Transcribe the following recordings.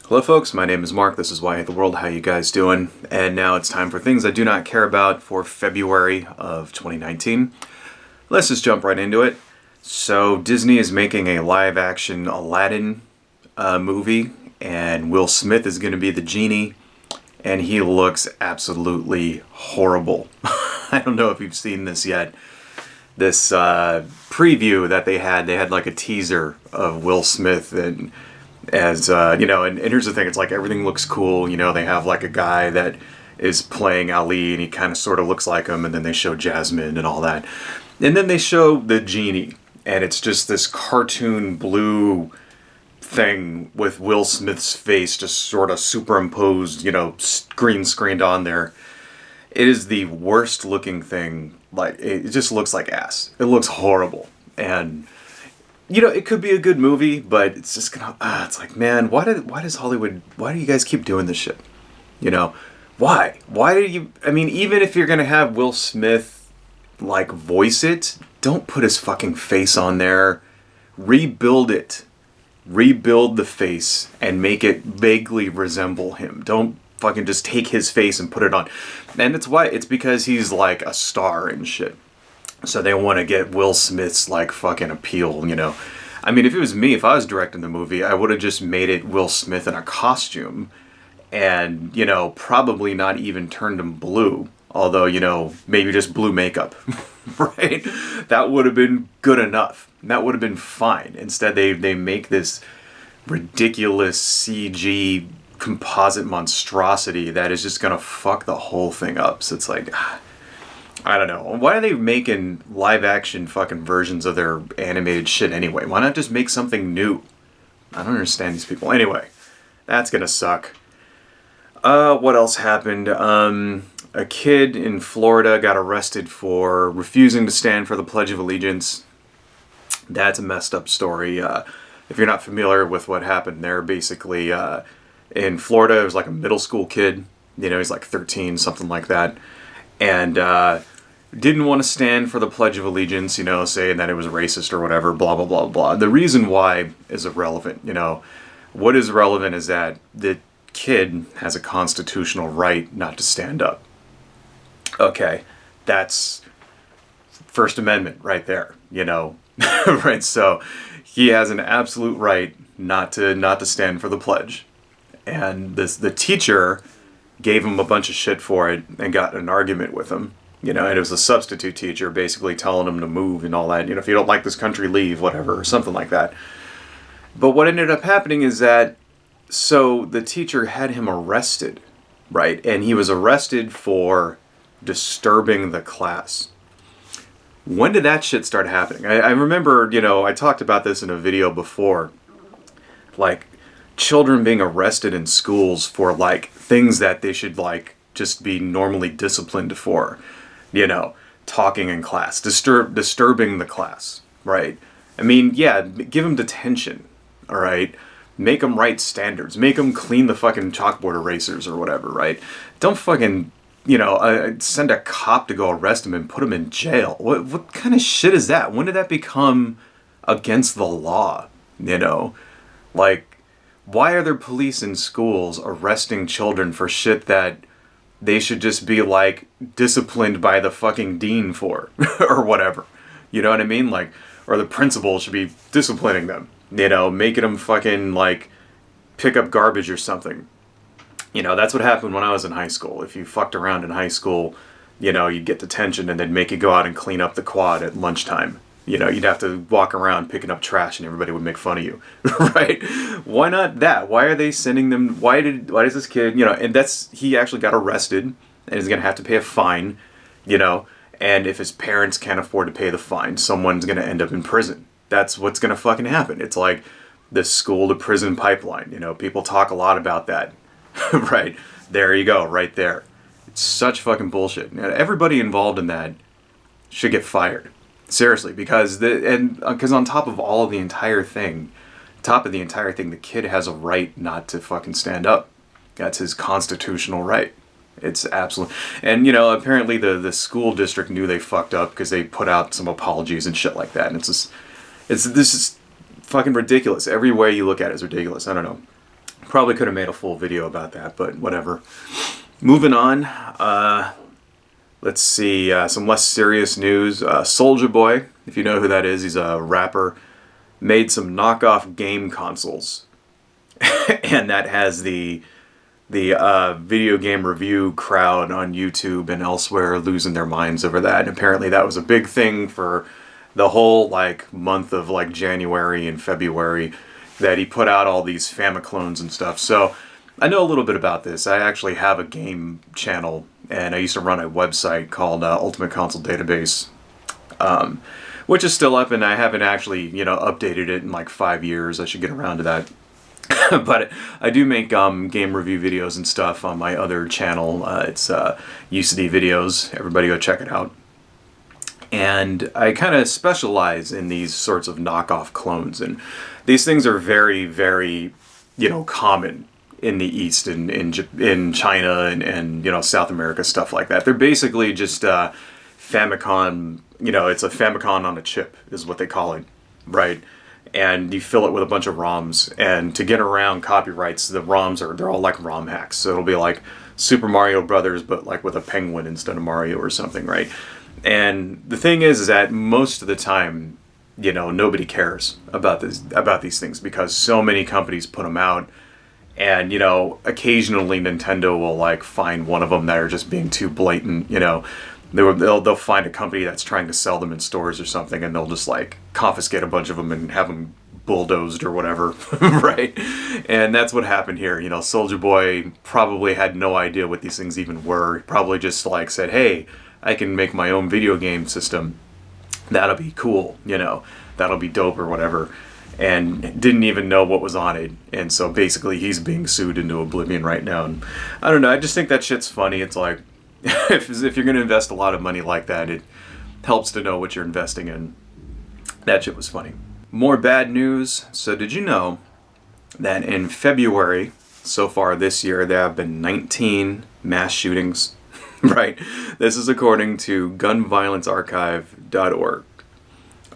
Hello folks, my name is Mark, this is Why I Hate the World, how you guys doing? And now it's time for things I do not care about for February of 2019. Let's just jump right into it. So Disney is making a live action Aladdin movie, and Will Smith is going to be the genie, and he looks absolutely horrible. I don't know if you've seen this yet. This preview that they had like a teaser of Will Smith and as and here's the thing, it's like everything looks cool. They have like a guy that is playing Ali and he kind of sort of looks like him, and then they show Jasmine and all that, and then they show the genie, and it's just this cartoon blue thing with Will Smith's face just sort of superimposed, green screened on there. It is the worst looking thing. Like, it just looks like ass. It looks horrible. And it could be a good movie, but it's just gonna, it's like, man, why does Hollywood, why do you guys keep doing this shit? Why? Why do you, even if you're gonna have Will Smith, like, voice it, don't put his fucking face on there. Rebuild it. Rebuild the face and make it vaguely resemble him. Don't fucking just take his face and put it on. And it's because he's like a star and shit. So they want to get Will Smith's like fucking appeal, if it was me, if I was directing the movie, I would have just made it Will Smith in a costume and, probably not even turned him blue. Although, maybe just blue makeup, right? That would have been good enough. That would have been fine. Instead, they make this ridiculous CG composite monstrosity that is just going to fuck the whole thing up. So it's like, I don't know. Why are they making live action fucking versions of their animated shit anyway? Why not just make something new? I don't understand these people. Anyway, that's gonna suck. What else happened? A kid in Florida got arrested for refusing to stand for the Pledge of Allegiance. That's a messed up story. If you're not familiar with what happened there, basically, in Florida, it was like a middle school kid. He's like 13, something like that. And, didn't want to stand for the Pledge of Allegiance, saying that it was racist or whatever, blah, blah, blah, blah. The reason why is irrelevant, What is relevant is that the kid has a constitutional right not to stand up. Okay, that's First Amendment right there, Right, so he has an absolute right not to stand for the pledge. And the teacher gave him a bunch of shit for it and got in an argument with him. And it was a substitute teacher basically telling him to move and all that. If you don't like this country, leave, whatever, or something like that. But what ended up happening is that, so the teacher had him arrested, right? And he was arrested for disturbing the class. When did that shit start happening? I remember, I talked about this in a video before. Like, children being arrested in schools for, like, things that they should, like, just be normally disciplined for. Talking in class, disturbing the class, right? Give them detention, all right? Make them write standards. Make them clean the fucking chalkboard erasers or whatever, right? Don't fucking, send a cop to go arrest him and put him in jail. What kind of shit is that? When did that become against the law, Like, why are there police in schools arresting children for shit that they should just be, like, disciplined by the fucking dean for, or whatever. You know what I mean? Like, or the principal should be disciplining them, making them fucking, like, pick up garbage or something. That's what happened when I was in high school. If you fucked around in high school, you'd get detention and they'd make you go out and clean up the quad at lunchtime. You'd have to walk around picking up trash and everybody would make fun of you, right? Why not that? Why are they sending them? Why does this kid, and he actually got arrested and is going to have to pay a fine, and if his parents can't afford to pay the fine, someone's going to end up in prison. That's what's going to fucking happen. It's like the school to prison pipeline, people talk a lot about that, right? There you go, right there. It's such fucking bullshit. Everybody involved in that should get fired. Seriously, because on top of all of the entire thing, the kid has a right not to fucking stand up. That's his constitutional right. It's absolute. And, apparently the school district knew they fucked up because they put out some apologies and shit like that. And this is fucking ridiculous. Every way you look at it is ridiculous. I don't know. Probably could have made a full video about that, but whatever. Moving on, let's see, some less serious news. Soulja Boy, if you know who that is, he's a rapper, made some knockoff game consoles. And that has the video game review crowd on YouTube and elsewhere losing their minds over that. And apparently that was a big thing for the whole like month of like January and February, that he put out all these Famiclones and stuff. So I know a little bit about this. I actually have a game channel, and I used to run a website called Ultimate Console Database, which is still up, and I haven't actually, updated it in like 5 years. I should get around to that. But I do make game review videos and stuff on my other channel. It's UCD Videos. Everybody go check it out. And I kind of specialize in these sorts of knockoff clones, and these things are very, very, common in the East and in China and South America, stuff like that. They're basically just Famicom. It's a Famicom on a chip is what they call it, right? And you fill it with a bunch of ROMs, and to get around copyrights, the ROMs they're all like ROM hacks. So it'll be like Super Mario Brothers, but like with a penguin instead of Mario or something, right? And the thing is that most of the time, nobody cares about these things, because so many companies put them out, and occasionally Nintendo will like find one of them that are just being too blatant. They'll find a company that's trying to sell them in stores or something, and they'll just like confiscate a bunch of them and have them bulldozed or whatever, right? And that's what happened here. Soulja Boy probably had no idea what these things even were. He probably just like said, hey, I can make my own video game system. That'll be cool, that'll be dope or whatever. And didn't even know what was on it. And so basically he's being sued into oblivion right now. And I don't know, I just think that shit's funny. It's like, if you're going to invest a lot of money like that, it helps to know what you're investing in. That shit was funny. More bad news. So did you know that in February, so far this year, there have been 19 mass shootings? Right. This is according to gunviolencearchive.org.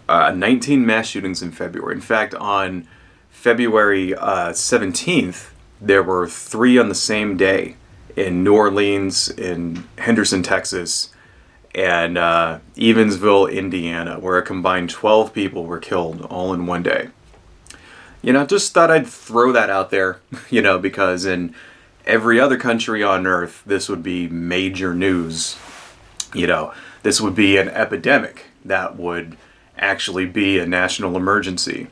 19 mass shootings in February. In fact, on February 17th, there were 3 on the same day in New Orleans, in Henderson, Texas, and Evansville, Indiana, where a combined 12 people were killed all in one day. Just thought I'd throw that out there, because in every other country on earth, this would be major news. This would be an epidemic that would actually be a national emergency,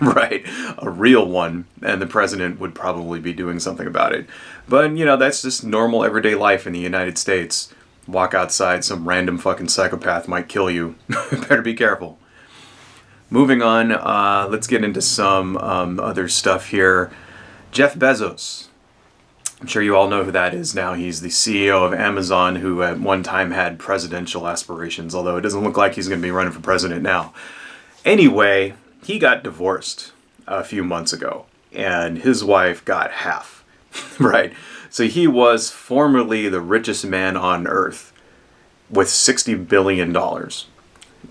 right? A real one, and the president would probably be doing something about it. But, that's just normal everyday life in the United States. Walk outside, some random fucking psychopath might kill you. Better be careful. Moving on, let's get into some other stuff here. Jeff Bezos. I'm sure you all know who that is now. He's the CEO of Amazon, who at one time had presidential aspirations, although it doesn't look like he's going to be running for president now. Anyway, he got divorced a few months ago, and his wife got half, right? So he was formerly the richest man on earth with $60 billion,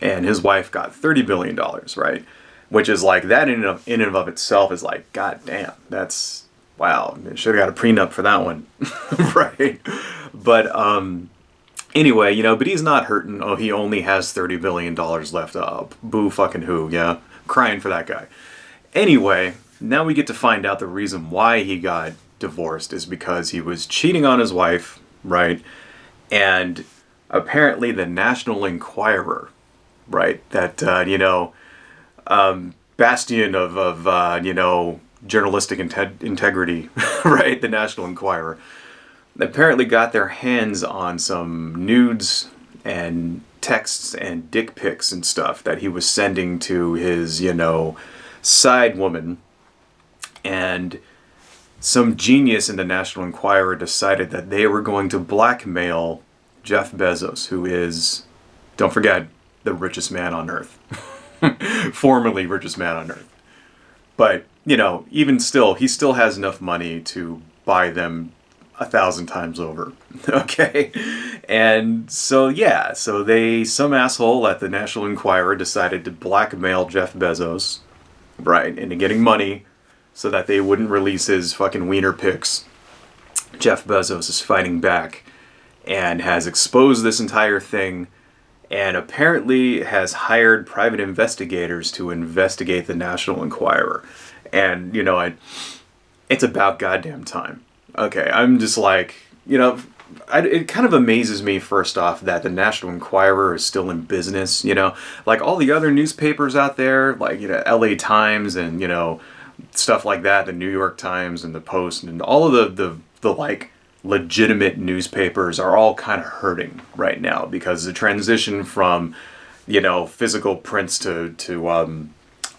and his wife got $30 billion, right? Which is like, that in and of itself is like, god damn, that's... wow, should have got a prenup for that one, right? But anyway, but he's not hurting. Oh, he only has $30 billion left. Boo fucking who, yeah? Crying for that guy. Anyway, now we get to find out the reason why he got divorced is because he was cheating on his wife, right? And apparently the National Enquirer, right? That, bastion of journalistic integrity, right? The National Enquirer apparently got their hands on some nudes and texts and dick pics and stuff that he was sending to his, side woman. And some genius in the National Enquirer decided that they were going to blackmail Jeff Bezos, who is, don't forget, the richest man on earth. Formerly richest man on earth. But, even still, he still has enough money to buy them 1,000 times over. Okay? And so, yeah, some asshole at the National Enquirer decided to blackmail Jeff Bezos, right, into getting money so that they wouldn't release his fucking wiener pics. Jeff Bezos is fighting back and has exposed this entire thing, and apparently has hired private investigators to investigate the National Enquirer. And, it's about goddamn time. Okay, I'm just like, it kind of amazes me, first off, that the National Enquirer is still in business, like all the other newspapers out there, like, LA Times and, stuff like that, the New York Times and the Post and all of the like legitimate newspapers are all kind of hurting right now, because the transition from, physical prints to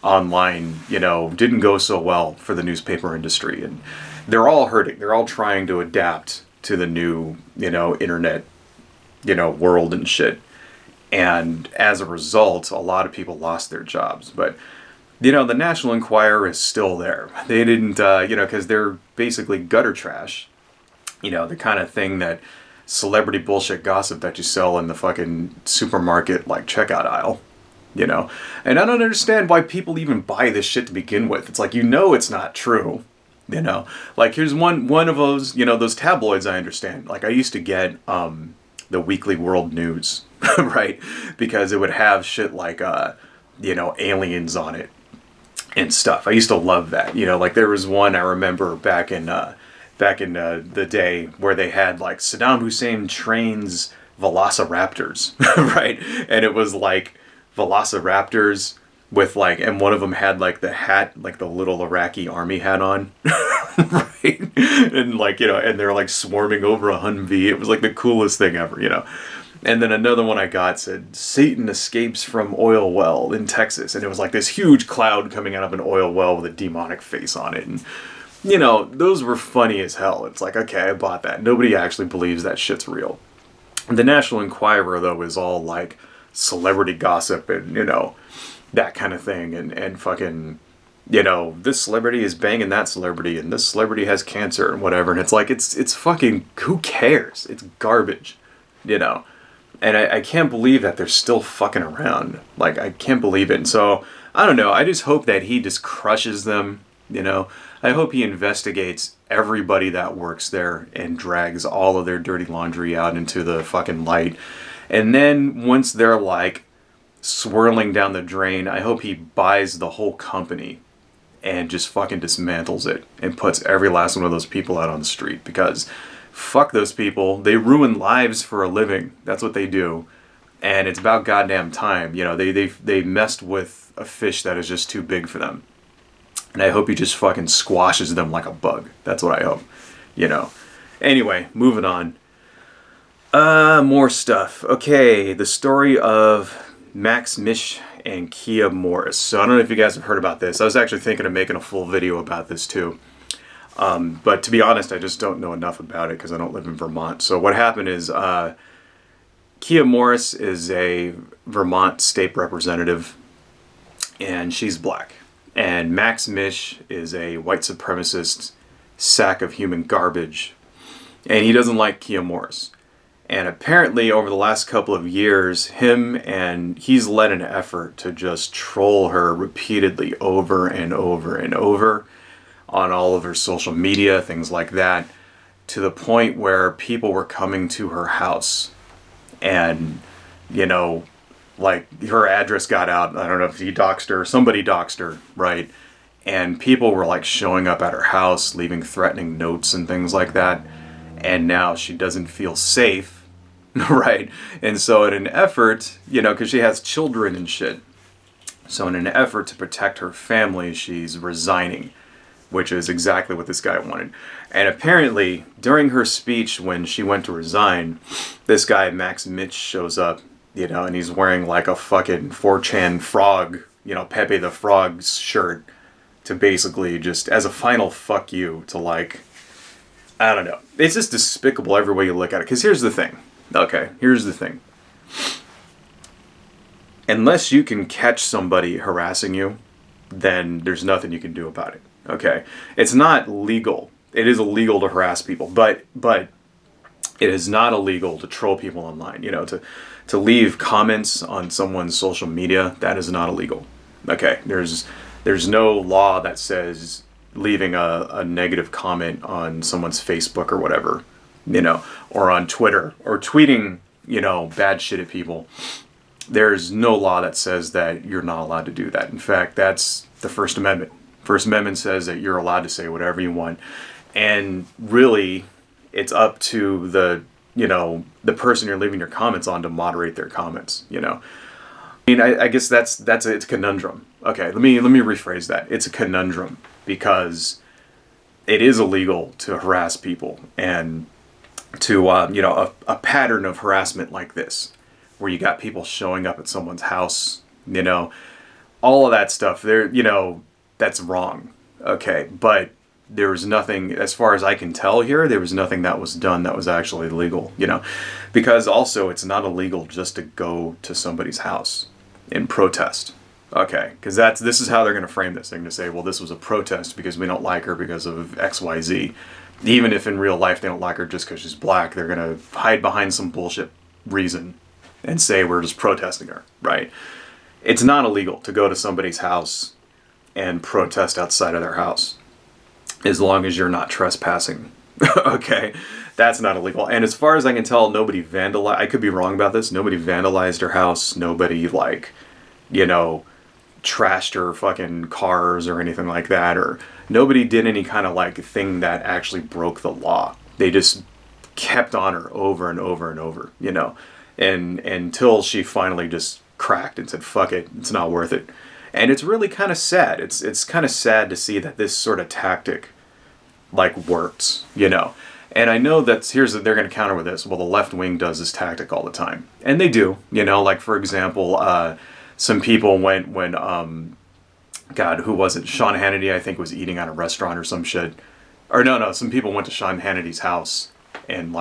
online, didn't go so well for the newspaper industry, and they're all hurting. They're all trying to adapt to the new, internet, world and shit. And as a result, a lot of people lost their jobs. But, the National Enquirer is still there. They didn't, because they're basically gutter trash. The kind of thing that celebrity bullshit gossip that you sell in the fucking supermarket, like, checkout aisle. And I don't understand why people even buy this shit to begin with. It's like, it's not true. Like, here's one of those, those tabloids I understand. Like, I used to get the Weekly World News, right? Because it would have shit like, aliens on it and stuff. I used to love that. Like, there was one I remember back in the day where they had, like, Saddam Hussein trains velociraptors, right? And it was, like, velociraptors with, like, and one of them had, like, the hat, like the little Iraqi army hat on, right? And, like, and they're, like, swarming over a Humvee. It was, like, the coolest thing ever, And then another one I got said, Satan escapes from oil well in Texas. And it was, like, this huge cloud coming out of an oil well with a demonic face on it. And, those were funny as hell. It's like, okay, I bought that. Nobody actually believes that shit's real. The National Enquirer, though, is all, like, celebrity gossip and, that kind of thing, and fucking, this celebrity is banging that celebrity, and this celebrity has cancer and whatever, and it's like, it's fucking, who cares? It's garbage, and I can't believe that they're still fucking around. Like, I can't believe it. And so, I don't know, I just hope that he just crushes them, I hope he investigates everybody that works there and drags all of their dirty laundry out into the fucking light. And then once they're, like, swirling down the drain, I hope he buys the whole company and just fucking dismantles it and puts every last one of those people out on the street, because fuck those people. They ruin lives for a living. That's what they do. And it's about goddamn time. They messed with a fish that is just too big for them. And I hope he just fucking squashes them like a bug. That's what I hope. Anyway, moving on. More stuff. Okay, the story of Max Mish and Kia Morris. So I don't know if you guys have heard about this. I was actually thinking of making a full video about this too. But to be honest, I just don't know enough about it because I don't live in Vermont. So what happened is Kia Morris is a Vermont state representative, and she's black. And Max Mish is a white supremacist sack of human garbage, and he doesn't like Kia Morris. And apparently over the last couple of years, he's led an effort to just troll her repeatedly over and over and over on all of her social media, things like that, to the point where people were coming to her house and, like, her address got out. I don't know if he doxed her, somebody doxed her, right? And people were, like, showing up at her house, leaving threatening notes and things like that. And now she doesn't feel safe, right? And so in an effort, because she has children and shit, so in an effort to protect her family, she's resigning, which is exactly what this guy wanted. And apparently, during her speech when she went to resign, this guy, Max Mitch, shows up, and he's wearing, like, a fucking 4chan frog, Pepe the Frog's shirt, to basically just, as a final fuck you, to, like, I don't know. It's just despicable every way you look at it. Because here's the thing. Okay, here's the thing. Unless you can catch somebody harassing you, then there's nothing you can do about it. Okay? It's not legal. It is illegal to harass people, but it is not illegal to troll people online. To leave comments on someone's social media, that is not illegal. Okay? There's no law that says leaving a negative comment on someone's Facebook or whatever, or on Twitter, or tweeting, bad shit at people. There's no law that says that you're not allowed to do that. In fact, that's the First Amendment. First Amendment says that you're allowed to say whatever you want. And really, it's up to the person you're leaving your comments on to moderate their comments, I guess it's a conundrum. Okay, let me rephrase that. It's a conundrum because it is illegal to harass people, and to a pattern of harassment like this, where you got people showing up at someone's house, all of that stuff. That's wrong. Okay, but there was nothing, as far as I can tell here, there was nothing that was done that was actually illegal, because also it's not illegal just to go to somebody's house and protest. Okay, because this is how they're going to frame this. They're going to say, well, this was a protest because we don't like her because of XYZ. Even if in real life they don't like her just because she's black, they're going to hide behind some bullshit reason and say we're just protesting her, right? It's not illegal to go to somebody's house and protest outside of their house, as long as you're not trespassing. Okay, that's not illegal. And as far as I can tell, nobody vandalized. I could be wrong about this. Nobody vandalized her house. Nobody trashed her fucking cars or anything like that. Or nobody did any kind of thing that actually broke the law. They just kept on her over and over and over, and until she finally just cracked and said, fuck it, it's not worth it. And it's really kind of sad. It's kind of sad to see that this sort of tactic works, And I know they're going to counter with this. Well, the left wing does this tactic all the time. And they do, for example, some people went when, God, who was it? Sean Hannity, I think, was eating at a restaurant or some shit. Or no, some people went to Sean Hannity's house and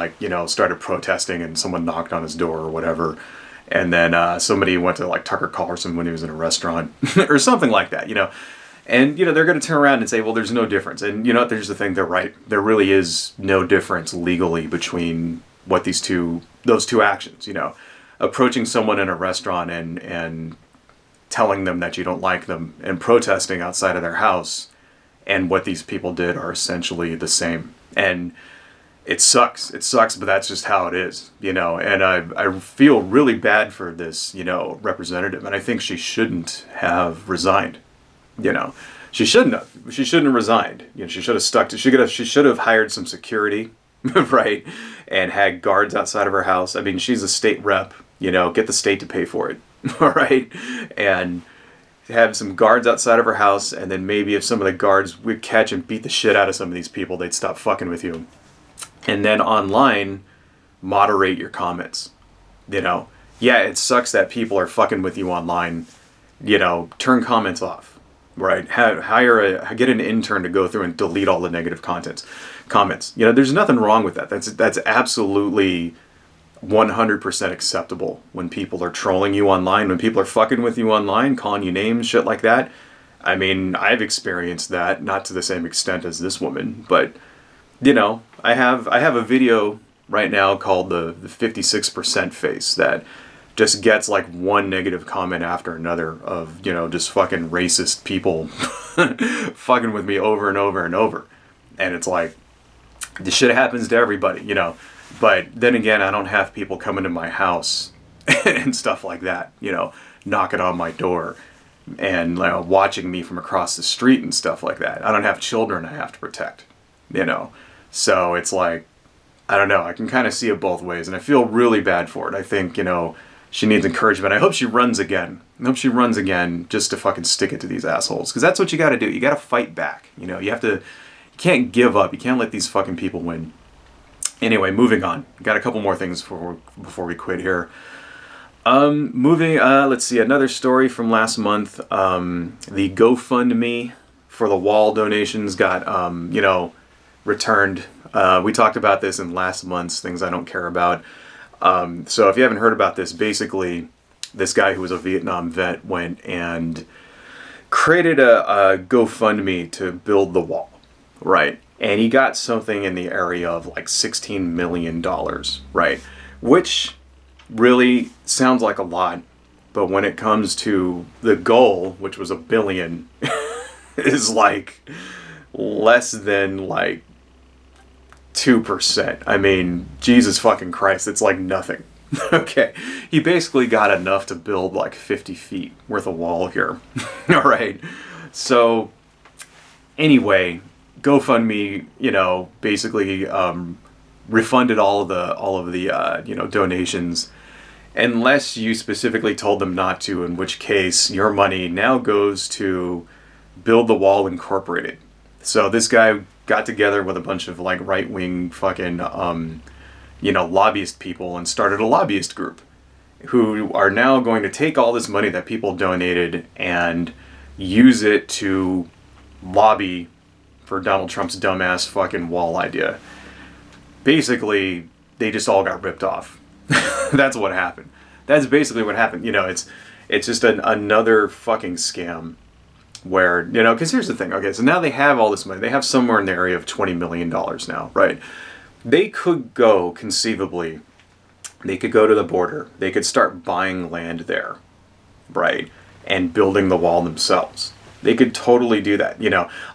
started protesting, and someone knocked on his door or whatever. And then somebody went to Tucker Carlson when he was in a restaurant or something like that, And, they're going to turn around and say, well, there's no difference. And, there's the thing, they're right. There really is no difference legally between those two actions, Approaching someone in a restaurant and telling them that you don't like them and protesting outside of their house, and what these people did are essentially the same. And it sucks. It sucks, but that's just how it is, And I feel really bad for this, representative. And I think she shouldn't have resigned. She shouldn't have. She shouldn't have resigned. She should have stuck to. She should have hired some security, right, and had guards outside of her house. I mean, she's a state rep. Get the state to pay for it, all right, and have some guards outside of her house. And then maybe if some of the guards would catch and beat the shit out of some of these people, they'd stop fucking with you. And then online, moderate your comments. Yeah, it sucks that people are fucking with you online. Turn comments off. Right, get an intern to go through and delete all the negative comments. There's nothing wrong with that. That's absolutely 100% acceptable when people are trolling you online, when people are fucking with you online, calling you names, shit like that. I mean, I've experienced that, not to the same extent as this woman, but I have a video right now called the 56% face that just gets one negative comment after another of, just fucking racist people fucking with me over and over and over. And it's this shit happens to everybody, But then again, I don't have people coming to my house and stuff like that, knocking on my door and watching me from across the street and stuff like that. I don't have children I have to protect, So it's I don't know, I can kind of see it both ways, and I feel really bad for it. I think, she needs encouragement. I hope she runs again. Just to fucking stick it to these assholes. Because that's what you got to do. You got to fight back. You can't give up. You can't let these fucking people win. Anyway, moving on. Got a couple more things before we quit here. Let's see, another story from last month. The GoFundMe for the wall donations got, returned. We talked about this in last month's Things I Don't Care About. So if you haven't heard about this, basically this guy who was a Vietnam vet went and created a GoFundMe to build the wall, right? And he got something in the area of $16 million, right? Which really sounds like a lot, but when it comes to the goal, which was $1 billion, is less than like 2%. I mean, Jesus fucking Christ, it's like nothing. Okay, he basically got enough to build like 50 feet worth of wall here. All right, so anyway, GoFundMe, basically refunded all of the donations, unless you specifically told them not to, in which case your money now goes to Build the Wall Incorporated. So this guy got together with a bunch of like right-wing fucking lobbyist people and started a lobbyist group who are now going to take all this money that people donated and use it to lobby for Donald Trump's dumbass fucking wall idea. Basically, they just all got ripped off. That's what happened. That's basically what happened. It's just another fucking scam where, because here's the thing. Okay, so now they have all this money. They have somewhere in the area of $20 million now, right? They could go, conceivably, they could go to the border. They could start buying land there, right? And building the wall themselves. They could totally do that.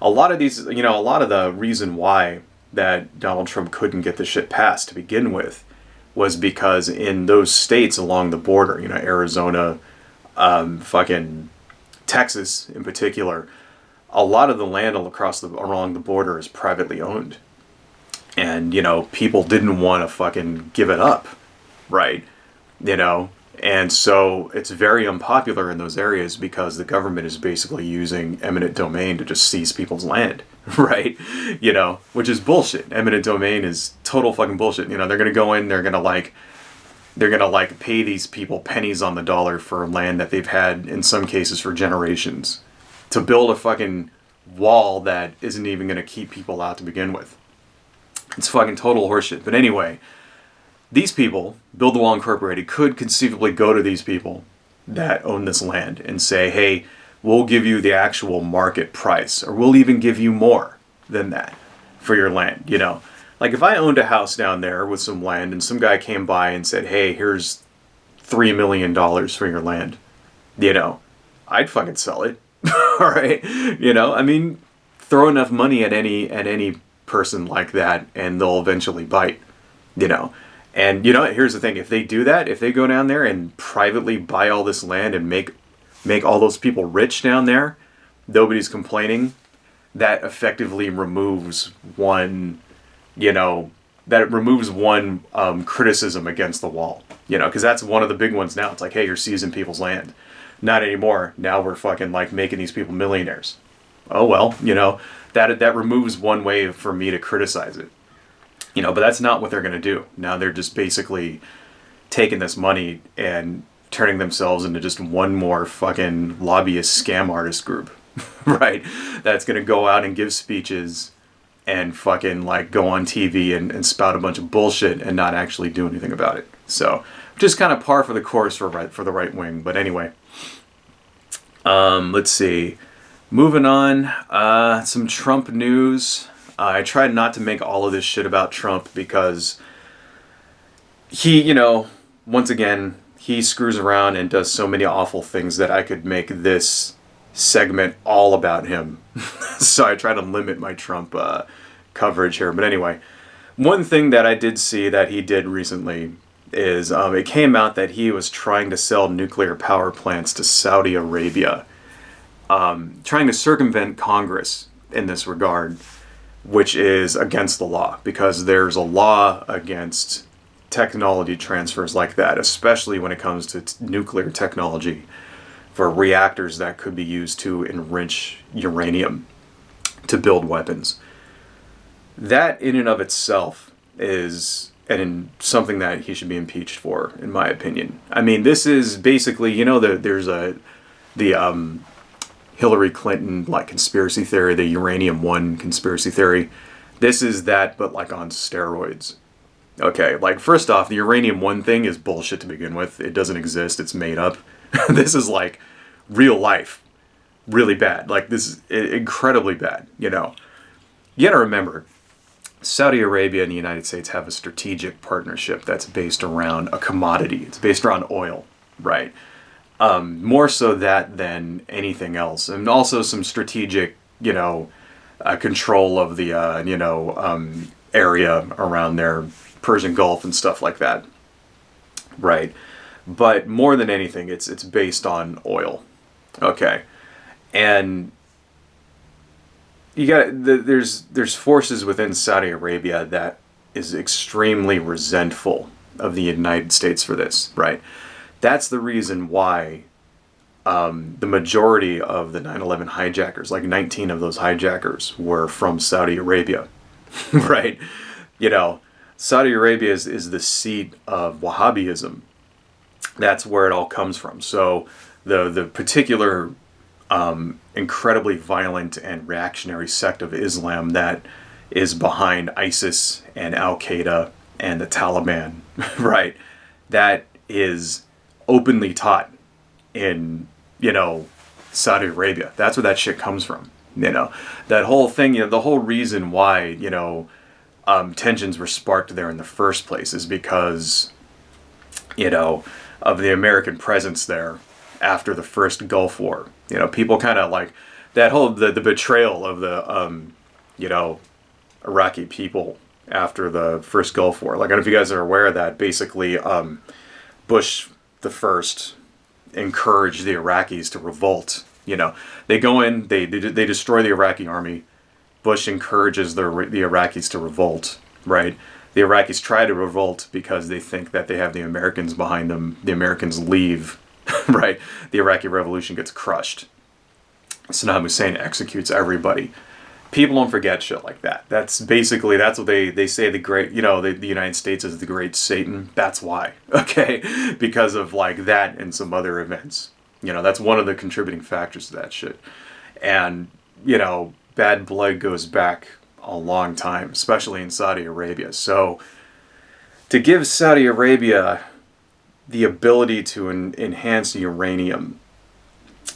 A lot of these, a lot of the reason why that Donald Trump couldn't get the shit passed to begin with was because in those states along the border, Arizona, fucking Texas in particular, a lot of the land along the border is privately owned. And, people didn't want to fucking give it up, right? And so it's very unpopular in those areas because the government is basically using eminent domain to just seize people's land, right? Which is bullshit. Eminent domain is total fucking bullshit. They're going to go in, they're going to pay these people pennies on the dollar for land that they've had in some cases for generations to build a fucking wall that isn't even going to keep people out to begin with. It's fucking total horseshit. But anyway, these people, Build the Wall Incorporated, could conceivably go to these people that own this land and say, hey, we'll give you the actual market price, or we'll even give you more than that for your land, Like if I owned a house down there with some land and some guy came by and said, hey, here's $3 million for your land, I'd fucking sell it. All right. Throw enough money at any person like that and they'll eventually bite, And here's the thing, if they do that, if they go down there and privately buy all this land and make all those people rich down there, nobody's complaining, that effectively removes one criticism against the wall, because that's one of the big ones now. It's like, hey, you're seizing people's land. Not anymore. Now we're fucking like making these people millionaires. Oh, well, that removes one way for me to criticize it. But that's not what they're going to do. Now they're just basically taking this money and turning themselves into just one more fucking lobbyist scam artist group, right? That's going to go out and give speeches and fucking like go on TV and spout a bunch of bullshit and not actually do anything about it. So just kind of par for the course for the right wing. But anyway, let's see. Moving on, some Trump news. I tried not to make all of this shit about Trump because he, once again, he screws around and does so many awful things that I could make this segment all about him. So I try to limit my Trump coverage here. But anyway, one thing that I did see that he did recently is it came out that he was trying to sell nuclear power plants to Saudi Arabia, trying to circumvent Congress in this regard, which is against the law because there's a law against technology transfers like that, especially when it comes to nuclear technology for reactors that could be used to enrich uranium to build weapons. That in and of itself is something that he should be impeached for, in my opinion. This is basically, there's the Hillary Clinton conspiracy theory, the Uranium One conspiracy theory. This is that, but on steroids. Okay, first off, the Uranium One thing is bullshit to begin with. It doesn't exist. It's made up. This is real life, really bad. This is incredibly bad. You gotta remember, Saudi Arabia and the United States have a strategic partnership that's based around a commodity. It's based around oil, right? More so that than anything else. And also some strategic, control of the area around their Persian Gulf and stuff like that, right? But more than anything, it's based on oil, okay? And you got there's forces within Saudi Arabia that is extremely resentful of the United States for this, right? That's the reason why the majority of the 9/11 hijackers, like 19 of those hijackers, were from Saudi Arabia, right? You know, Saudi Arabia is the seat of Wahhabism. That's where it all comes from. So the particular incredibly violent and reactionary sect of Islam that is behind ISIS and Al-Qaeda and the Taliban, right? That is openly taught in, Saudi Arabia. That's where that shit comes from. That whole thing, the whole reason why, tensions were sparked there in the first place is because, of the American presence there after the first Gulf War. People kind of like that whole, the betrayal of the, Iraqi people after the first Gulf War. Like, I don't know if you guys are aware of that. Basically, Bush the first encouraged the Iraqis to revolt. They go in, they destroy the Iraqi army. Bush encourages the Iraqis to revolt, right? The Iraqis try to revolt because they think that they have the Americans behind them. The Americans leave, right? The Iraqi revolution gets crushed. Saddam Hussein executes everybody. People don't forget shit like that. That's what they say the great, the United States is the great Satan. That's why, okay? Because of like that and some other events. That's one of the contributing factors to that shit. And, bad blood goes back a long time, especially in Saudi Arabia. So to give Saudi Arabia the ability to enhance uranium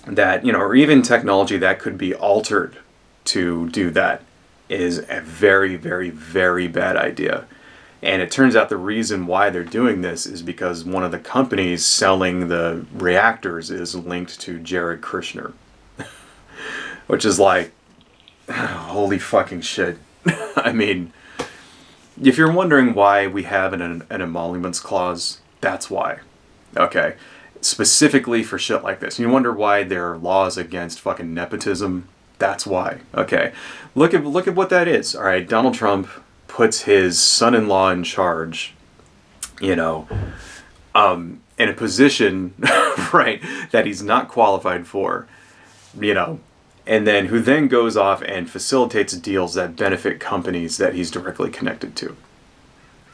that, or even technology that could be altered to do that is a very, very, very bad idea. And it turns out the reason why they're doing this is because one of the companies selling the reactors is linked to Jared Kushner. Which is like, holy fucking shit. I mean, if you're wondering why we have an emoluments clause, that's why. Okay? Specifically for shit like this. You wonder why there are laws against fucking nepotism? That's why. Okay. Look at what that is. All right. Donald Trump puts his son-in-law in charge, in a position, right, that he's not qualified for, and then who then goes off and facilitates deals that benefit companies that he's directly connected to.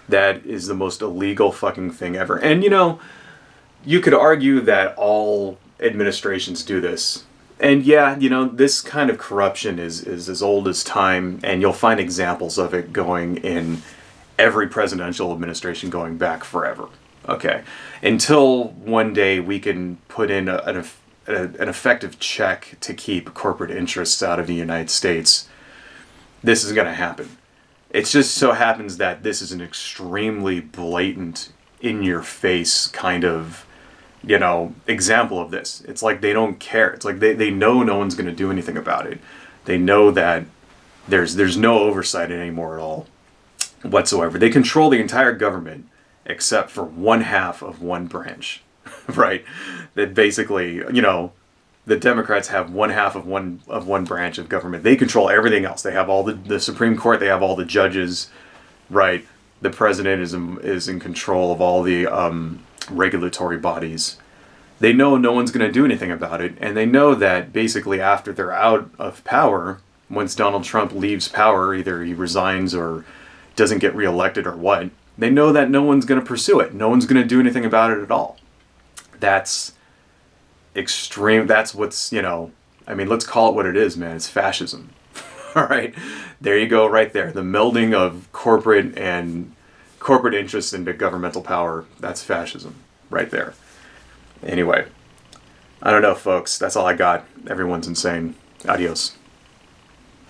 That is the most illegal fucking thing ever. And, you could argue that all administrations do this. And yeah, this kind of corruption is as old as time, and you'll find examples of it going in every presidential administration going back forever. Okay. Until one day we can put in an effective check to keep corporate interests out of the United States, this is going to happen. It just so happens that this is an extremely blatant, in-your-face kind of example of this. It's like they don't care. It's like they know no one's going to do anything about it. They know that there's no oversight anymore at all whatsoever. They control the entire government except for one half of one branch, right? That basically, the Democrats have one half of one branch of government. They control everything else. They have all the Supreme Court. They have all the judges, right? The president is in control of all the regulatory bodies. They know no one's going to do anything about it, and they know that basically after they're out of power, once Donald Trump leaves power, either he resigns or doesn't get reelected or what, they know that no one's going to pursue it. No one's going to do anything about it at all. That's extreme. That's what's, let's call it what it is, man. It's fascism. All right. There you go right there. The melding of corporate interests into governmental power. That's fascism right there. Anyway, I don't know, folks. That's all I got. Everyone's insane. Adios.